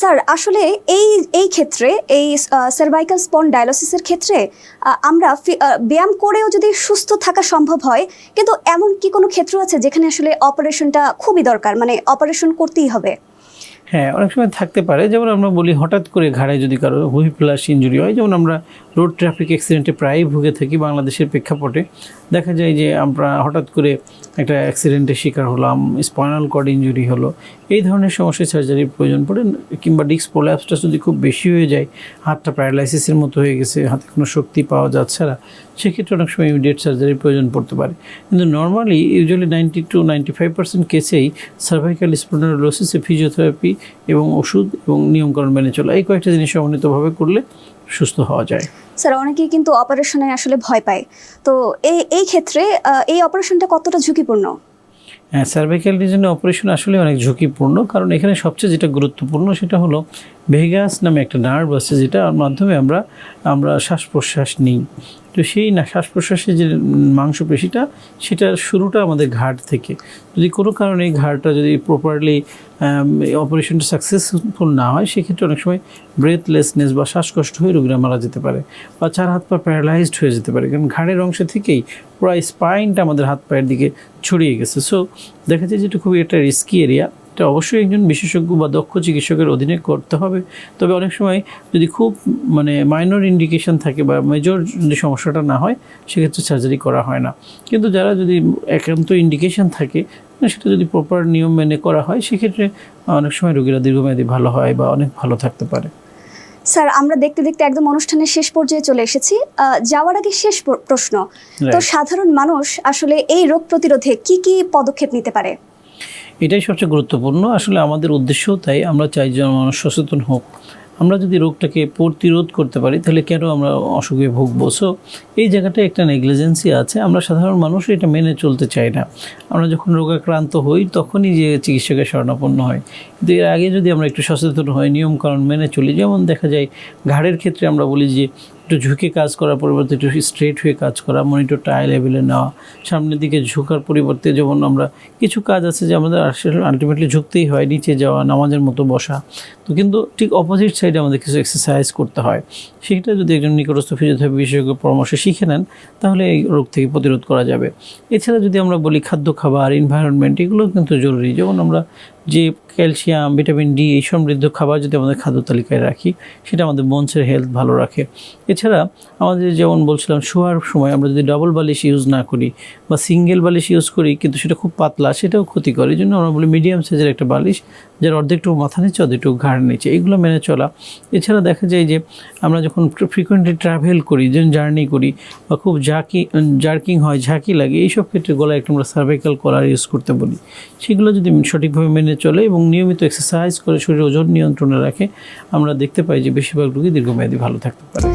Sir আসলে এই এই ক্ষেত্রে এই সার্ভাইকাল স্পন্ডাইলোসিসের ক্ষেত্রে আমরা ব্যায়াম করেও যদি সুস্থ থাকা সম্ভব হয়, কিন্তু এমন কি কোনো ক্ষেত্র আছে যেখানে আসলে অপারেশনটা খুবই দরকার, মানে অপারেশন করতেই হবে? হ্যাঁ, অনেক সময় থাকতে পারে। যেমন আমরা বলি হঠাৎ করে ঘাড়ে যদি কারো হুইপ্লাস ইনজুরি হয়, যেমন আমরা রোড ট্রাফিক অ্যাক্সিডেন্টে প্রায়ই ভুগে থাকি বাংলাদেশের প্রেক্ষাপটে। দেখা যায় যে আমরা হঠাৎ করে একটা অ্যাক্সিডেন্টের শিকার হলাম, স্পাইনাল কর্ড ইনজুরি হলো, এই ধরনের সমস্যায় সার্জারির প্রয়োজন পড়ে। কিংবা ডিস্ক প্রোল্যাপসটা যদি খুব বেশি হয়ে যায়, হাতটা প্যারালাইসিসের মতো হয়ে গেছে, হাতে কোনো শক্তি পাওয়া যাচ্ছে না, সেক্ষেত্রে অনেক সময় ইমিডিয়েট সার্জারির প্রয়োজন পড়তে পারে। কিন্তু নর্মালি ইউজুয়ালি 90 to 95% কেসেই সার্ভাইকাল স্পন্ডাইলোসিসে ফিজিওথেরাপি এবং ওষুধ এবং নিয়মকানুন মেনে চলা, এই কয়েকটা জিনিস সমন্বিতভাবে করলে সুস্থ হওয়া যায়। স্যার অনেকেই কিন্তু অপারেশনে আসলে ভয় পায়, তো এই ক্ষেত্রে এই অপারেশনটা কতটা ঝুঁকিপূর্ণ? হ্যাঁ, সার্ভাইকাল রিজনে অপারেশন আসলে অনেক ঝুঁকিপূর্ণ, কারণ এখানে সবচেয়ে যেটা গুরুত্বপূর্ণ সেটা হলো ভেগাস নামে একটা নার্ভ আছে, যেটার মাধ্যমে আমরা শ্বাস প্রশ্বাস নিই। তো সেই শ্বাস প্রশ্বাসের যে মাংসপেশিটা, সেটার শুরুটা আমাদের ঘাড় থেকে। যদি কোনো কারণে এই ঘাড়টা যদি প্রপারলি অপারেশনটা সাকসেসফুল না হয়, সেক্ষেত্রে অনেক সময় ব্রেথলেসনেস বা শ্বাসকষ্ট হয়ে রোগীরা মারা যেতে পারে, বা চার হাত পা প্যারালাইজড হয়ে যেতে পারে, কারণ ঘাড়ের অংশ থেকেই পুরো স্পাইনটা আমাদের হাত পায়ের দিকে ছড়িয়ে গেছে। সো দেখা যায় যে এটা খুবই একটা রিস্কি এরিয়া। এটা অবশ্যই একজন বিশেষজ্ঞ বা দক্ষ চিকিৎসকের অধীনে করতে হবে। তবে অনেক সময় যদি খুব মাইনর ইন্ডিকেশন থাকে বা মেজর যদি সমস্যাটা না হয়, সেক্ষেত্রে সার্জারি করা হয় না। কিন্তু যারা যদি একান্ত ইন্ডিকেশন থাকে, সেটা যদি প্রপার নিয়ম মেনে করা হয়, সেক্ষেত্রে অনেক সময় রোগীরা দীর্ঘমেয়াদী ভালো হয় বা অনেক ভালো থাকতে পারে। স্যার আমরা দেখতে দেখতে একদম অনুষ্ঠানের শেষ পর্যায়ে চলে এসেছি। যাওয়ার আগে শেষ প্রশ্ন, তো সাধারণ মানুষ আসলে এই রোগ প্রতিরোধে কি কি পদক্ষেপ নিতে পারে? এটাই সবচেয়ে গুরুত্বপূর্ণ। আসলে আমাদের উদ্দেশ্যও তাই, আমরা চাই যে মানুষ সচেতন হোক। আমরা যদি রোগটাকে প্রতিরোধ করতে পারি, তাহলে কেন আমরা অসুখে ভুগবো? সো এই জায়গাটায় একটা নেগলিজেন্সি আছে, আমরা সাধারণ মানুষ এটা মেনে চলতে চাই না। আমরা যখন রোগাক্রান্ত হই, তখনই যে চিকিৎসকের শরণাপন্ন হয়। কিন্তু এর আগে যদি আমরা একটু সচেতন হই, নিয়মকানুন মেনে চলি, যেমন দেখা যায় ঘাড়ের ক্ষেত্রে আমরা বলি যে একটু ঝুঁকে কাজ করার পরিবর্তে একটু স্ট্রেট হয়ে কাজ করা, মনিটরটা আই লেভেলে নেওয়া, সামনের দিকে ঝুঁকার পরিবর্তে যেমন আমরা কিছু কাজ আছে যে আমাদের আসলে আলটিমেটলি ঝুঁকতেই হয়, নিচে যাওয়া, নামাজের মতো বসা। তো কিন্তু ঠিক অপোজিট সাইডে আমাদের কিছু এক্সারসাইজ করতে হয়। সেটা যদি একজন নিকটস্থ ফিজিওথেরাপি বিশেষজ্ঞের পরামর্শ শিখে নেন, তাহলে এই রোগ থেকে প্রতিরোধ করা যাবে। এছাড়া যদি আমরা বলি খাদ্য খাবার, এনভায়রনমেন্ট, এগুলো কিন্তু জরুরি। যেমন আমরা যে ক্যালসিয়াম, ভিটামিন ডি এই সমৃদ্ধ খাবার যদি আমাদের খাদ্য তালিকায় রাখি, সেটা আমাদের বোনসের হেলথ ভালো রাখে। এছাড়া আমাদের যেমন বলছিলাম, শোয়ার সময় আমরা যদি ডাবল বালিশ ইউজ না করি বা সিঙ্গেল বালিশ ইউজ করি, কিন্তু সেটা খুব পাতলা, সেটাও ক্ষতি করে। এই জন্য আমরা বলি মিডিয়াম সাইজের একটা বালিশ, যার অর্ধেকটুকু মাথা নিচে, অর্ধেকটুকু ঘাড় নিচে, এইগুলো মেনে চলা। এছাড়া দেখা যায় যে আমরা যখন ফ্রিকোয়েন্টলি ট্রাভেল করি, যেমন জার্নি করি, বা খুব জার্কিং হয়, ঝাঁকি লাগে, এইসব ক্ষেত্রে গলায় একটা আমরা সার্ভাইকাল কলার ইউজ করতে বলি। সেগুলো যদি সঠিকভাবে মেনে চলে এবং নিয়মিত এক্সারসাইজ করে শরীরের ওজন নিয়ন্ত্রণে রাখে, আমরা দেখতে পাই যে বেশিরভাগ রোগী দীর্ঘমেয়াদী ভালো থাকতে পারে।